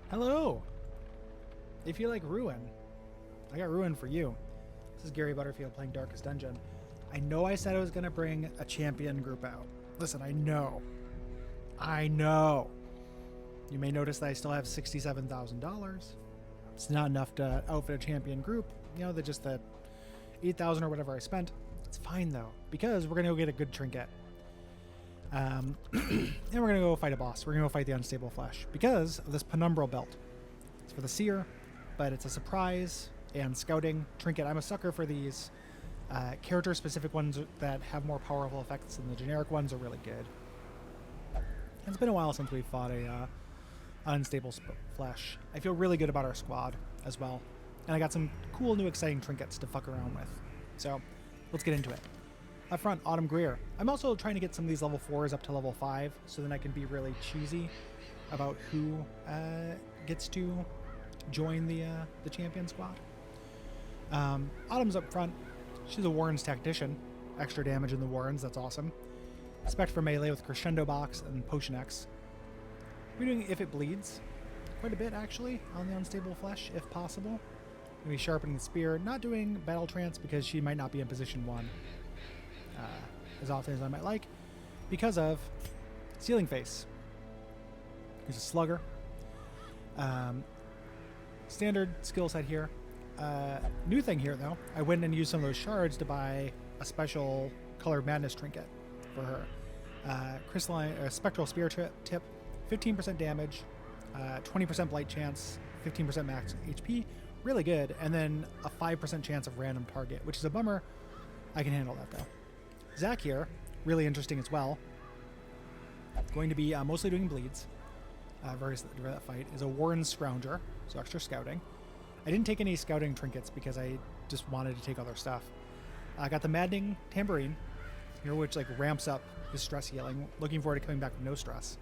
Hello! If you like Ruin, I got Ruin for you. This is Gary Butterfield playing Darkest Dungeon. I know I said I was going to bring a champion group out. Listen, I know. You may notice that I still have $67,000. It's not enough to outfit a champion group. You know, just the 8,000 or whatever I spent. It's fine though, because we're going to go get a good trinket. And we're going to go fight a boss. We're going to go fight the Unstable Flesh because of this Penumbral Belt. It's for the Seer, but it's a surprise and scouting trinket. I'm a sucker for these character-specific ones that have more powerful effects than the generic ones are really good. It's been a while since we fought a Unstable Flesh. I feel really good about our squad as well. And I got some cool new exciting trinkets to fuck around with. So let's get into it. Up front, Autumn Greer. I'm also trying to get some of these level 4s up to level 5 so then I can be really choosy about who gets to join the champion squad. Autumn's up front. She's a Warren's Tactician. Extra damage in the Warrens, that's awesome. Spec for melee with Crescendo Box and Potion X. We're doing If It Bleeds. Quite a bit, actually, on the Unstable Flesh, if possible. We'll be sharpening the spear. Not doing Battle Trance because she might not be in position 1 as often as I might like, because of Sealing Face. Here's a Slugger. Standard skill set here. New thing here, though. I went and used some of those shards to buy a special Color Madness trinket for her. Crystalline Spectral Spear tip, 15% damage, 20% blight chance, 15% max HP, really good, and then a 5% chance of random target, which is a bummer. I can handle that though. Zach here, really interesting as well. Going to be mostly doing bleeds. For that fight is a Warren Scrounger, so extra scouting. I didn't take any scouting trinkets because I just wanted to take other stuff. I got the Maddening Tambourine here, which like ramps up his stress healing. Looking forward to coming back with no stress.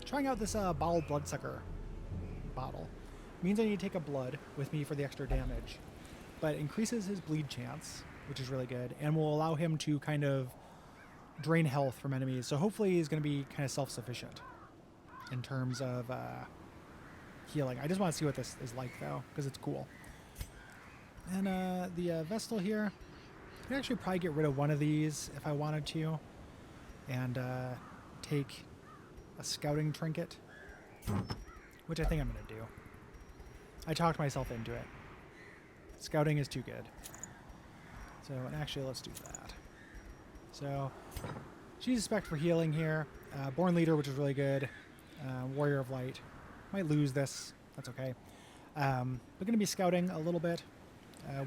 Trying out this Bottled Bloodsucker bottle. Means I need to take a blood with me for the extra damage, but increases his bleed chance, which is really good, and will allow him to kind of drain health from enemies. So hopefully he's going to be kind of self-sufficient in terms of healing. I just want to see what this is like, though, because it's cool. And the Vestal here, I could actually probably get rid of one of these if I wanted to, and take a scouting trinket, which I think I'm going to do. I talked myself into it. Scouting is too good. So, and actually, let's do that. So, she's a spec for healing here. Born Leader, which is really good. Warrior of Light. Might lose this. That's okay. We're going to be scouting a little bit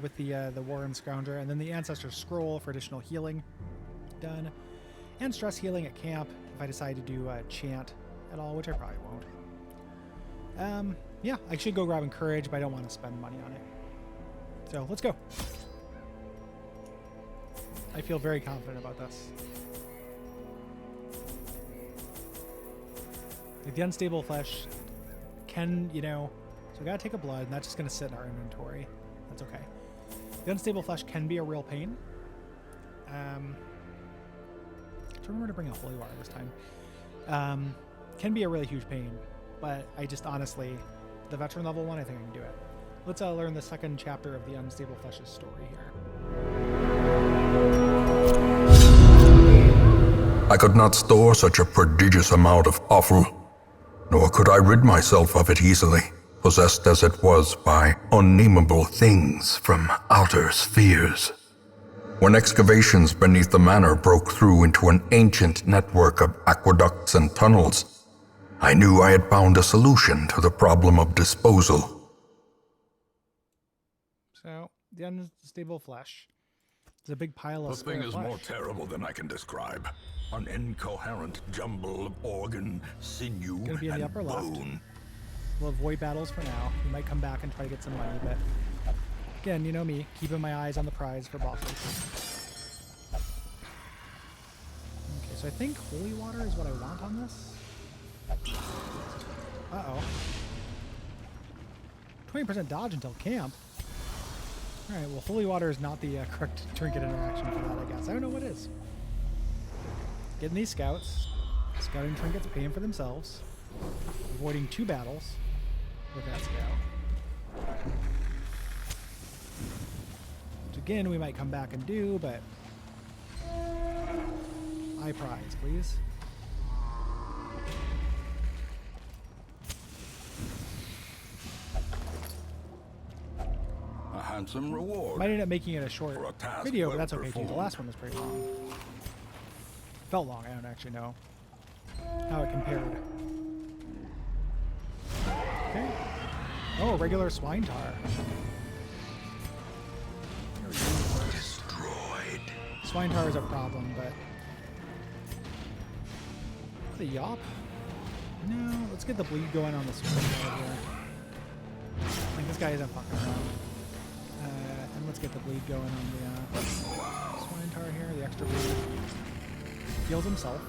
with the Warren Scrounger. And then the Ancestor Scroll for additional healing. Done. And stress healing at camp if I decide to do chant at all, which I probably won't. Yeah, I should go grab Encourage, but I don't want to spend money on it. So, let's go. I feel very confident about this. Like the Unstable Flesh can, so we gotta take a blood, and that's just gonna sit in our inventory. That's okay. The Unstable Flesh can be a real pain. Remember to bring a Holy Water this time. Can be a really huge pain, but I just honestly, the veteran level one, I think I can do it. Let's learn the second chapter of the Unstable Flesh's story here. I could not store such a prodigious amount of offal, nor could I rid myself of it easily, possessed as it was by unnameable things from outer spheres. When excavations beneath the manor broke through into an ancient network of aqueducts and tunnels, I knew I had found a solution to the problem of disposal. So, the Unstable Flesh. It's a big pile of The thing is flesh. more terrible than I can describe. An incoherent jumble of organ, sinew, Gonna be in the and upper left. bone. We'll avoid battles for now. We might come back and try to get some money, but again, you know me, keeping my eyes on the prize for bosses. Okay, so I think Holy Water is what I want on this. Uh-oh. 20% dodge until camp. Alright, well, Holy Water is not the correct trinket interaction for that, I guess. I don't know what is. Getting these scouts. Scouting trinkets paying for themselves. Avoiding 2 battles. with that scout. Which again, we might come back and do, but high prize, please. A handsome reward. Might end up making it a short For a task video, but well that's okay too. The performed. last one was pretty long. Felt long. I don't actually know how it compared. Okay. Oh, regular swine tar. Destroyed. Swine tar is a problem, but the yop. No, let's get the bleed going on the swine tar here. Like this guy isn't fucking around. And let's get the bleed going on the swine tar here. The extra bleed heals himself.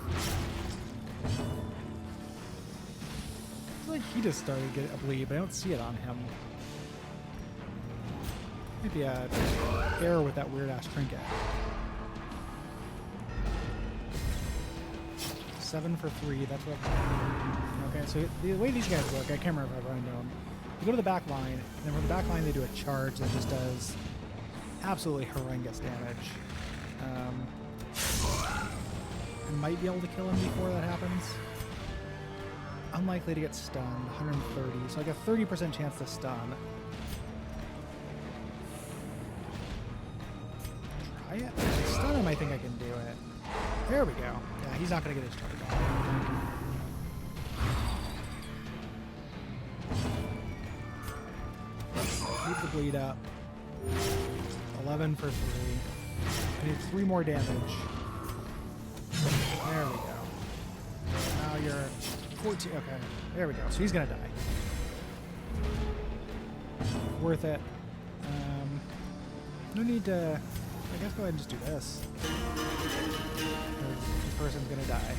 Like he just started to get a bleed, but I don't see it on him. Maybe a error with that weird ass trinket. 7 for 3. That's what. Okay, so the way these guys work, I can't remember if I run them. You go to the back line, and then from the back line they do a charge that just does absolutely horrendous damage. I might be able to kill him before that happens. Unlikely to get stunned, 130, so I got 30% chance to stun. Try it? If I stun him, I think I can do it. There we go. Yeah, he's not going to get his charge off. Keep the bleed up. 11 for 3. I need 3 more damage. There we go. Now you're 14. Okay, there we go. So he's gonna die. Worth it. No need to. I guess go ahead and just do this. This person's gonna die.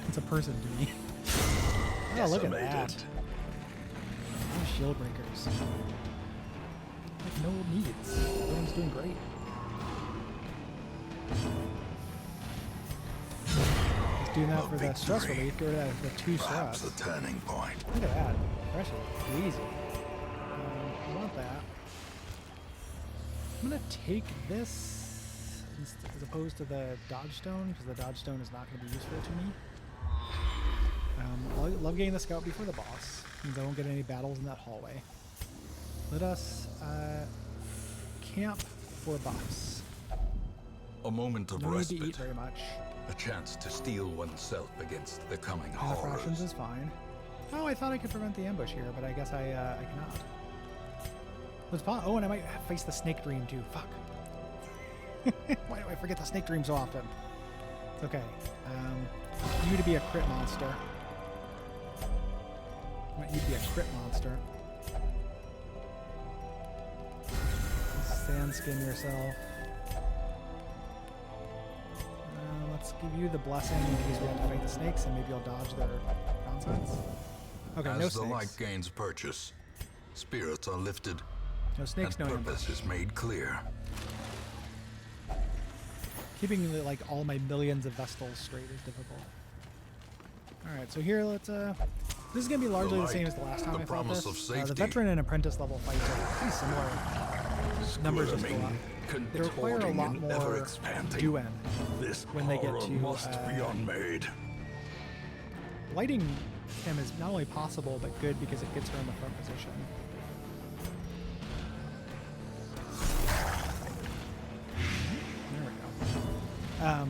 It's a person to me. Oh, look at that. No shield breakers. Like no needs. Everyone's doing great. Doing that for the stress relief, get rid of the 2 Perhaps stress. the turning point. Look at that. Pressure. Easy. I want that. I'm going to take this as opposed to the dodge stone, because the dodge stone is not going to be useful to me. I love getting the scout before the boss, means I won't get any battles in that hallway. Let us camp for buffs. A moment of No need to eat respite. very much. A chance to steel oneself against the coming Mana fractions horrors. is fine. Oh, I thought I could prevent the ambush here, but I guess I cannot. What's fun? Oh, and I might face the snake dream too. Fuck. Why do I forget the snake dream so often? It's okay. You to be a crit monster. I want you to be a crit monster. Sand skin yourself. Let's give you the blessing in case we have to fight the snakes, and maybe you'll dodge their nonsense. Okay, As no the light snakes. gains purchase, spirits are lifted, No snakes, and no purpose ambush. is made clear. Keeping like all my millions of Vestals straight is difficult. Alright, so here let's this is gonna be largely the same as the last time the I fought promise this. of The safety. veteran and apprentice level fights are pretty similar. Numbers just go up. They require a contorting lot and more ever-expanding. doing. This when they get horror to, must be unmade. Lighting him is not only possible but good because it gets her in the front position. There we go.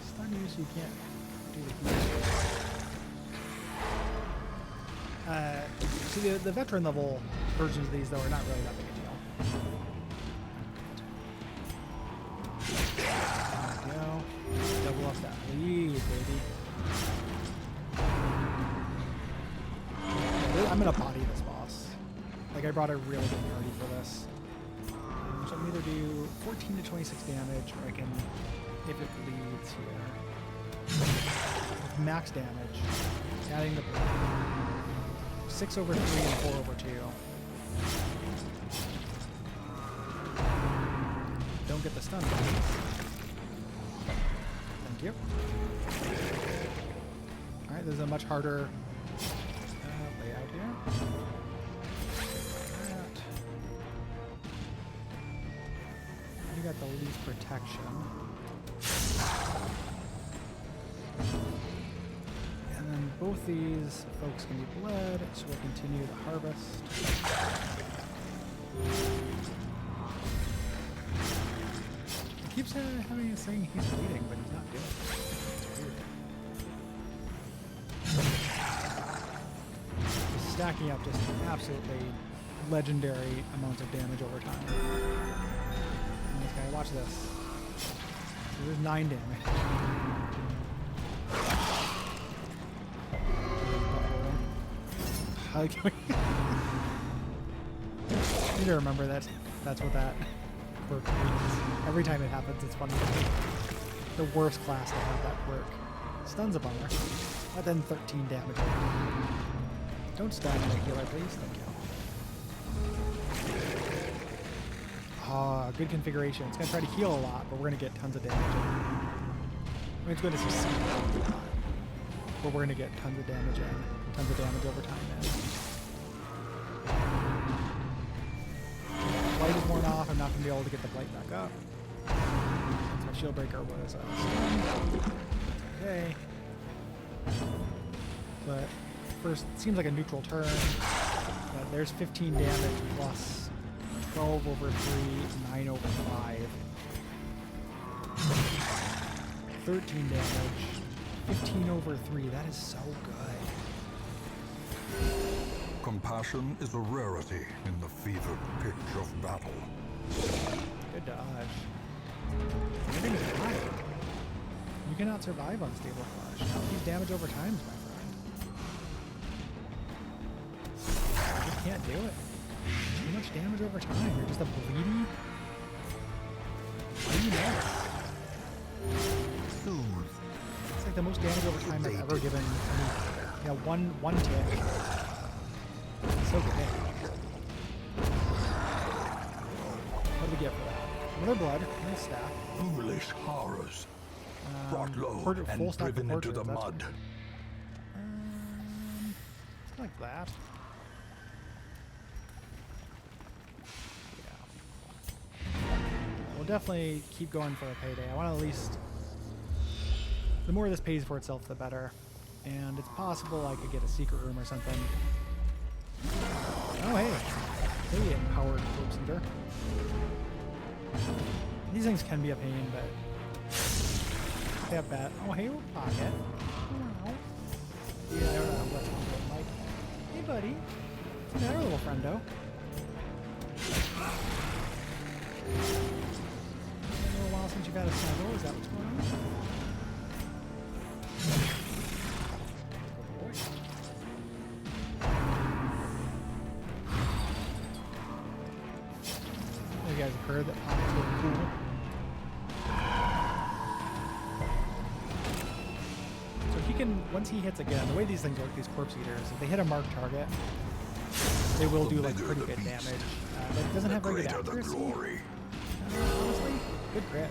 Stun you so you can't do the heat. See, the veteran level versions of these though are not really that big a deal. There we go. Double up that lead, baby. I'm gonna body this boss. Like I brought a really good party for this. So I can either do 14 to 26 damage, or I can, if it bleeds here, with max damage, adding the 6 over 3 and 4 over 2. Don't get the stun. Thank you. Alright, there's a much harder layout here. That. You got the least protection. And then both these folks can be bled, so we'll continue the harvest. He keeps having saying he's bleeding, but he's not doing it. It's weird. He's stacking up just absolutely legendary amounts of damage over time. And this guy, watch this. So there's 9 damage. I like how I need to remember that that's what that quirk means. Every time it happens, it's funny. The worst class to have that quirk. Stun's a bummer. But then 13 damage. Don't stun the healer, please. Thank you. Ah, good configuration. It's going to try to heal a lot, but we're going to get tons of damage. I mean, it's going to succeed, but we're going to get tons of damage in. Tons of damage over time, man. Blight is worn off. I'm not going to be able to get the blight back up. Since my shield breaker was stunned. Okay. But first, it seems like a neutral turn. But there's 15 damage plus 12 over 3, 9 over 5. 13 damage. 15 over 3. That is so good. Compassion is a rarity in the fevered pitch of battle. Good dodge. You're gonna die. You cannot survive on stable flash. Now these damage over times, my friend. You can't do it. Too much damage over time. You're just a bleedy. What do you know? Soothe. It's like the most damage over time I've ever given. I mean, yeah, one tick. So good. What do we get for that? Another blood, nice staff. Foolish horrors. Brought low full and stack of driven into portraits, the that's mud. Something like that. Yeah. We'll definitely keep going for a payday. I want to at least... The more this pays for itself, the better. And it's possible I could get a secret room or something. Oh, hey. Hey, empowered corpse eater. These things can be a pain, but they have bad. Oh, hey, pocket. Oh, yeah, I don't know what's going on, Mike. Hey, buddy. What's the matter, little friendo? It's been a little while since you've had a snuggle. Is that what's going on? You guys have heard that pockets really cool. So he can, once he hits again, the way these things work, these corpse eaters, if they hit a marked target, they will do like pretty good damage. But it doesn't have very good accuracy. Honestly, good crit.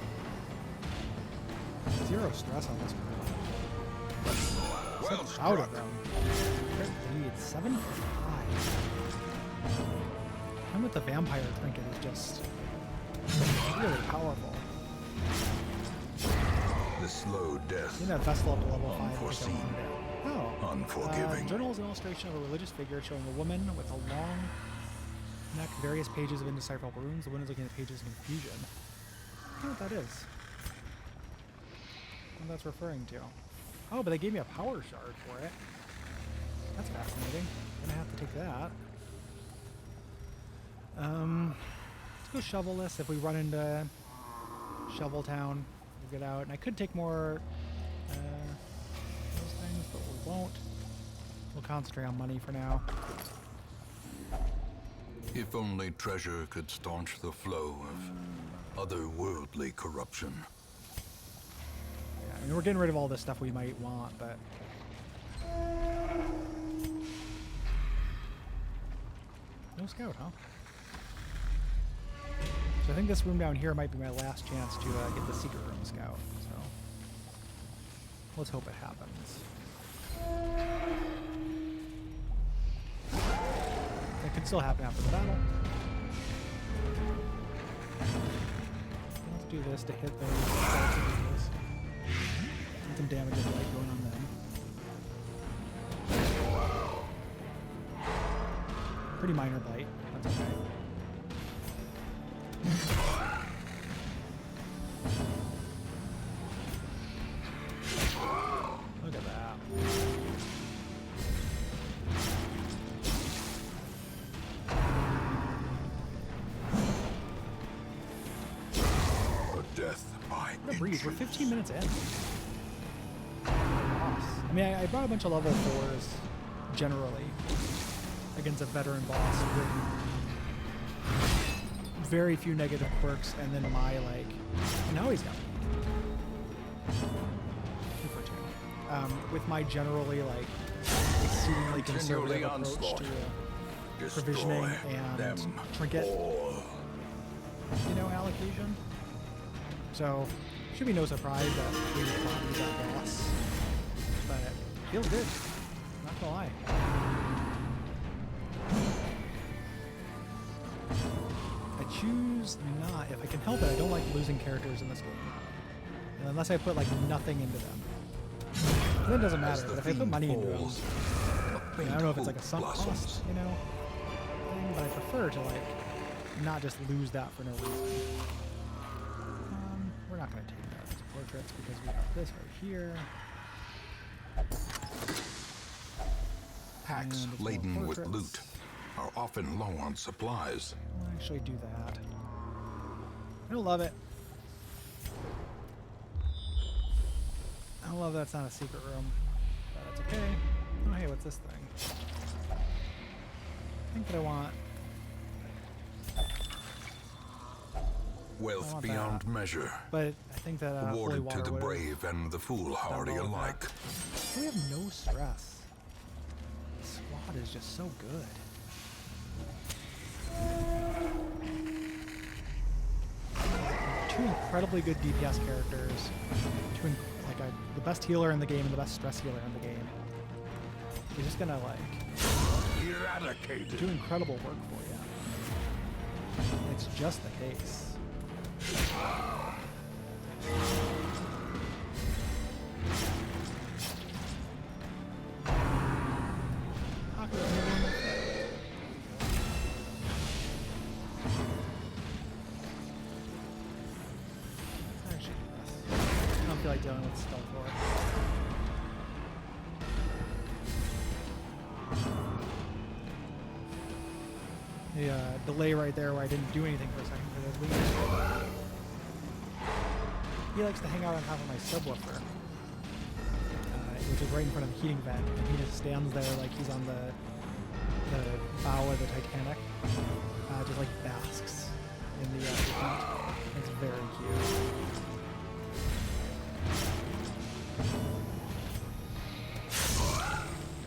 0 stress on this crit. So out of them. Crit lead, 7 for 5. And with the vampire trinket is just really powerful. The slow death. You that Vestal up to level 5. Unforeseen. Oh. Unforgiving. Journal is an illustration of a religious figure showing a woman with a long neck, various pages of indecipherable runes. The woman is looking at pages of confusion. I don't know what that is. What that's referring to. Oh, but they gave me a power shard for it. That's fascinating. I'm gonna have to take that. Let's go shovel this. If we run into Shovel Town, we'll get out. And I could take more those things, but we won't. We'll concentrate on money for now. If only treasure could staunch the flow of otherworldly corruption. Yeah, I mean, we're getting rid of all this stuff we might want, but... No scout, huh? So I think this room down here might be my last chance to get the secret room scout. So let's hope it happens. It could still happen after the battle. Let's do this to hit those. Get some damage of light going on them. Pretty minor bite. That's okay. Look at that. A death by What a breeze. We're 15 minutes in. Boss. I mean, I brought a bunch of level 4s generally against a veteran boss with very few negative quirks, and then my like. And now he's got 2 for 2. With my generally like exceedingly conservative approach to provisioning and trinket, allocation. So, should be no surprise that we found that boss, but it feels good. Not gonna lie. I choose not, if I can help it. I don't like losing characters in this game, unless I put like nothing into them. Then it doesn't matter. But if I put money into them, I don't know if it's like a sunk cost, thing, but I prefer to like not just lose that for no reason. We're not going to take those portraits because we have this right here. Packs laden with loot are often low on supplies. I'll actually do that. I don't love it. I don't love that it's not a secret room, but that's okay. Oh, hey, what's this thing? I think that I want Wealth beyond measure. But I think that holy awarded water to the would've brave and the foolhardy done well with alike. that. We have no stress. The squad is just so good. Two incredibly good DPS characters. The best healer in the game and the best stress healer in the game. He's just gonna Eradicated. do incredible work for you. It's just the case. Like dealing with stealth war. The delay right there where I didn't do anything for a second for those leaders. He likes to hang out on top of my subwoofer, which is right in front of the heating vent, and he just stands there like he's on the bow of the Titanic, just like basks in the heat. It's very cute.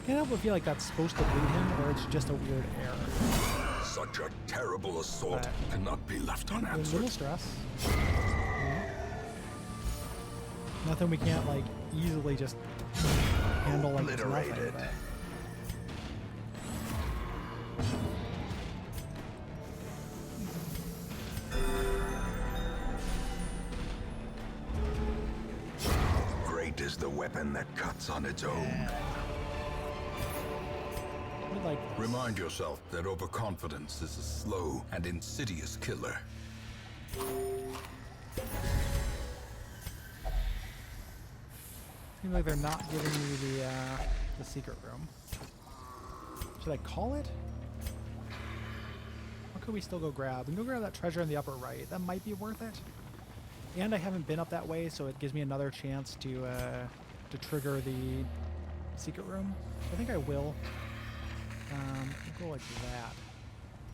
Can't help but feel like that's supposed to bleed him, or it's just a weird error. Such a terrible assault cannot be left A unanswered. little stress. Yeah. Nothing we can't like easily just handle like it's nothing. Obliterated. Great is the weapon that cuts on its own. Like Remind yourself that overconfidence is a slow and insidious killer. seems like they're not giving me the secret room. Should I call it? What could we still go grab? We can go grab that treasure in the upper right. That might be worth it. And I haven't been up that way, so it gives me another chance to trigger the secret room. I think I will. We'll go like that.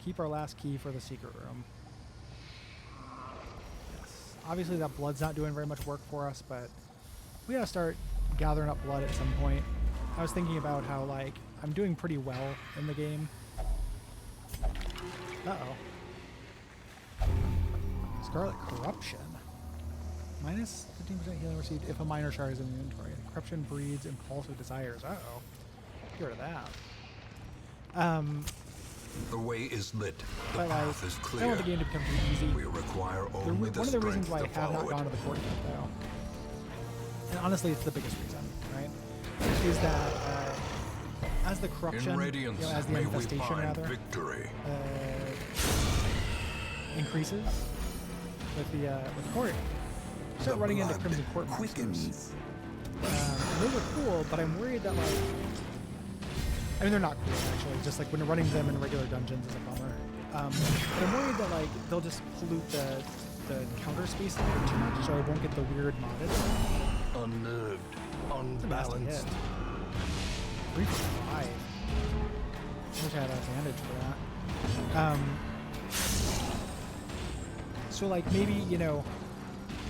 Keep our last key for the secret room. Yes. Obviously that blood's not doing very much work for us, but we gotta start gathering up blood at some point. I was thinking about how, like, I'm doing pretty well in the game. Uh-oh. Scarlet Corruption. Minus 15% healing received if a minor shard is in the inventory. Corruption breeds impulsive desires. Uh-oh. Get rid of that. The way is lit. The But, like, path is I clear. don't want the game to become too easy. We require only the One of the reasons strength why I to have not follow gone to it. the court yet, though, and honestly, it's the biggest reason, right, is that as the corruption, In Radiance, as the may we infestation, find rather, victory. increases with the court, you start running into blood Crimson Court monsters. quickens. And those are cool, but I'm worried that, like, I mean, they're not cool, actually. Just, like, when running them in regular dungeons is a bummer. But I'm worried that, like, they'll just pollute the counter space a little bit too much, so I won't get the weird modded. Unnerved, It's a nasty hit. unbalanced. 3 for 5. I wish I had advantage for that. So, like, maybe, you know,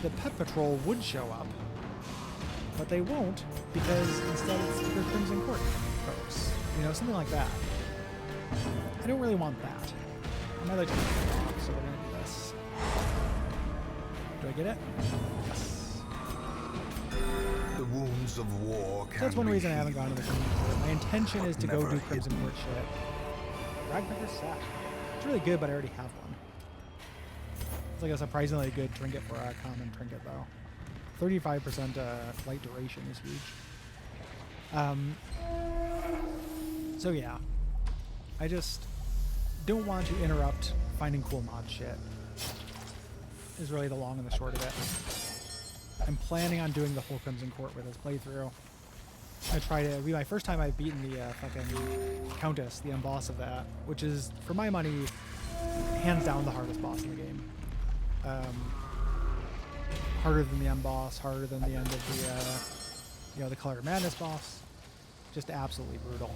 the Pet Patrol would show up, but they won't, because instead it's the Crimson Court folks. You know, something like that. I don't really want that. I might like to turn it off, so we're gonna do this. Do I get it? Yes. The wounds of war can So that's one be reason I haven't gone to the Crimson Court. My intention is to go never do Crimson Court shit. Ragpepper sack. It's really good, but I already have one. It's like a surprisingly good trinket for a common trinket, though. 35% light duration is huge. So yeah, I just don't want to interrupt finding cool mod shit. Is really the long and the short of it. I'm planning on doing the whole Crimson Court with this playthrough. It'll be my first time I've beaten the fucking Countess, the end boss of that, which is, for my money, hands down the hardest boss in the game. Harder than the end boss, harder than the end of the Color of Madness boss. Just absolutely brutal.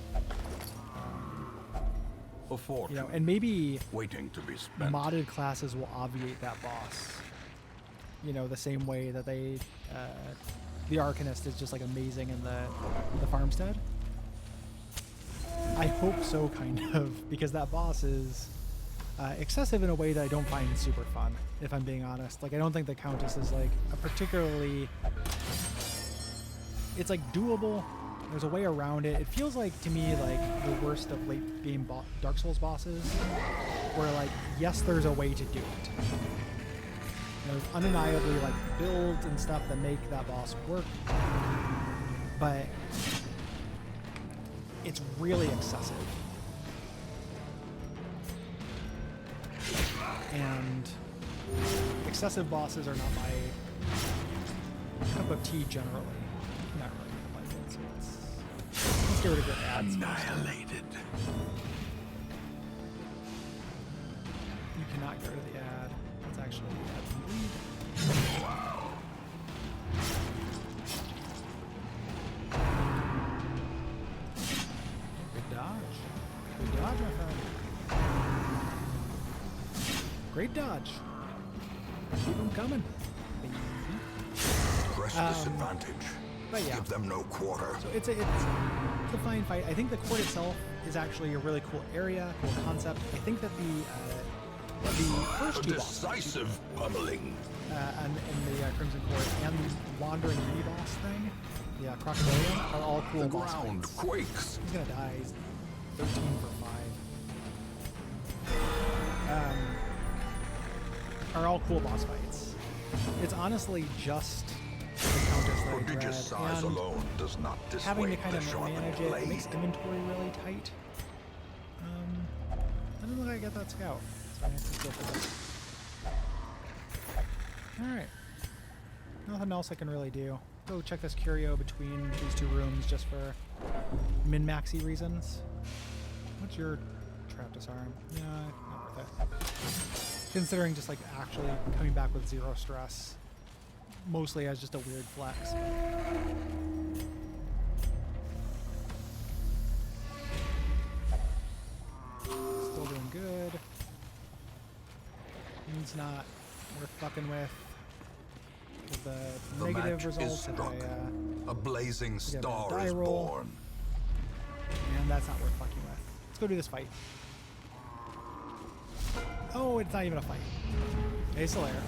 a fortune You know, and maybe waiting to be spent. modded classes will obviate that boss. You know, the same way that the Arcanist is just like amazing in the farmstead. I hope so, kind of, because that boss is excessive in a way that I don't find super fun, if I'm being honest. Like, I don't think the Countess is like a particularly... It's like doable. There's a way around it. It feels like, to me, like the worst of late game Dark Souls bosses, where like, yes, there's a way to do it. There's undeniably like builds and stuff that make that boss work, but it's really excessive. And excessive bosses are not my cup of tea generally. Not really. Let's get rid of your ads. Annihilated. You cannot get rid of the ad. It's actually the ad from Bleed. Wow. Good dodge. Good dodge, my friend. Great dodge. Keep them coming, baby. Press disadvantage. But yeah. Give them no quarter. So it's a fine fight. I think the court itself is actually a really cool area, cool concept. I think that the first A two bosses, decisive pummeling. in the Crimson Court and the Wandering Mini-boss thing, the Crocodilian, are all cool The boss ground fights. quakes. He's gonna die. He's 13 for 5. Are all cool boss fights. It's honestly just the Countess that I Prodigious dread, size and alone does not having to dissuade kind the of sharpened manage it, it makes blade. inventory really tight. I don't know how I get that scout, so I have to go for this. Alright. Nothing else I can really do. Go check this curio between these two rooms just for min-maxy reasons. What's your trap disarm? Yeah, not worth it. Considering just like actually coming back with 0 stress. Mostly as just a weird flex. Still doing good. He's not worth fucking with. With the negative match is results if struck. A blazing star die is roll. born. And that's not worth fucking with. Let's go do this fight. Oh, it's not even a fight. Hey, Solaire.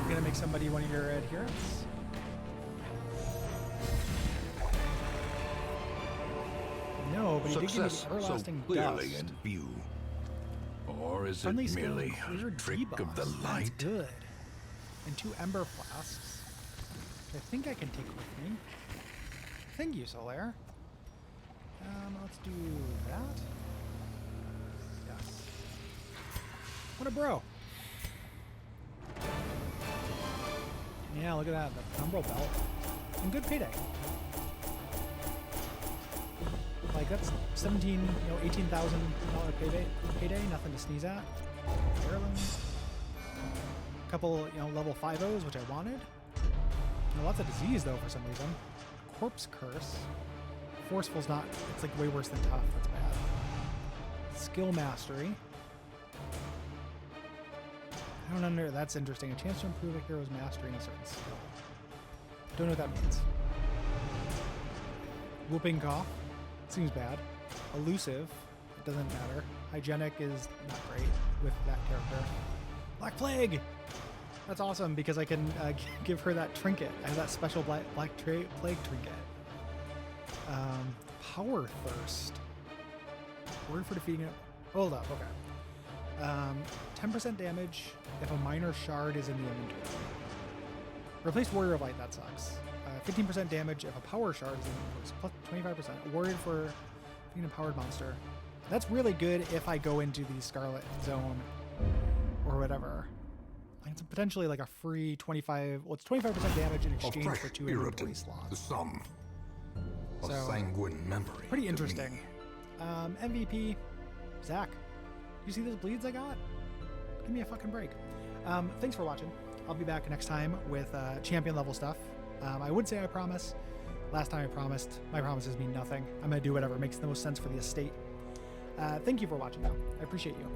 You're gonna make somebody one of your adherents. No, but he did give me Success the everlasting so clearly dust. in view. Or is Friendly it skill merely clear a trick debuffs. of the That's light? good. And 2 ember flasks. I think I can take with me. Thank you, Solaire. Let's do that. Yes. What a bro. Yeah, look at that. The Umbral belt. And good payday. Like, that's 17, $18,000 payday. Nothing to sneeze at. Heirlooms. A couple, level 5-0s, which I wanted. Lots of disease, though, for some reason. Corpse Curse. Forceful's not... It's, like, way worse than tough. That's bad. Skill Mastery. I don't under... That's interesting. A chance to improve a hero's mastery in a certain skill. Don't know what that means. Whooping Cough. Seems bad. Elusive. It doesn't matter. Hygienic is not great with that character. Black Plague! That's awesome because I can give her that trinket. I have that special Black Plague trinket. Power Thirst. Word for defeating it. Hold up, okay. 10% damage if a minor shard is in the inventory. Replace Warrior of Light, that sucks. 15% damage if a power shard is in the inventory. Plus 25%. Awarded for being a powered monster. That's really good if I go into the Scarlet Zone or whatever. It's potentially like a free 25... Well, it's 25% damage in exchange for 2 inventory slots. The sum of So, sanguine memory. Pretty to interesting. me. MVP, Zach. You see those bleeds I got? Give me a fucking break. Thanks for watching. I'll be back next time with champion level stuff. I would say I promise. Last time I promised. My promises mean nothing. I'm going to do whatever makes the most sense for the estate. Thank you for watching, though. I appreciate you.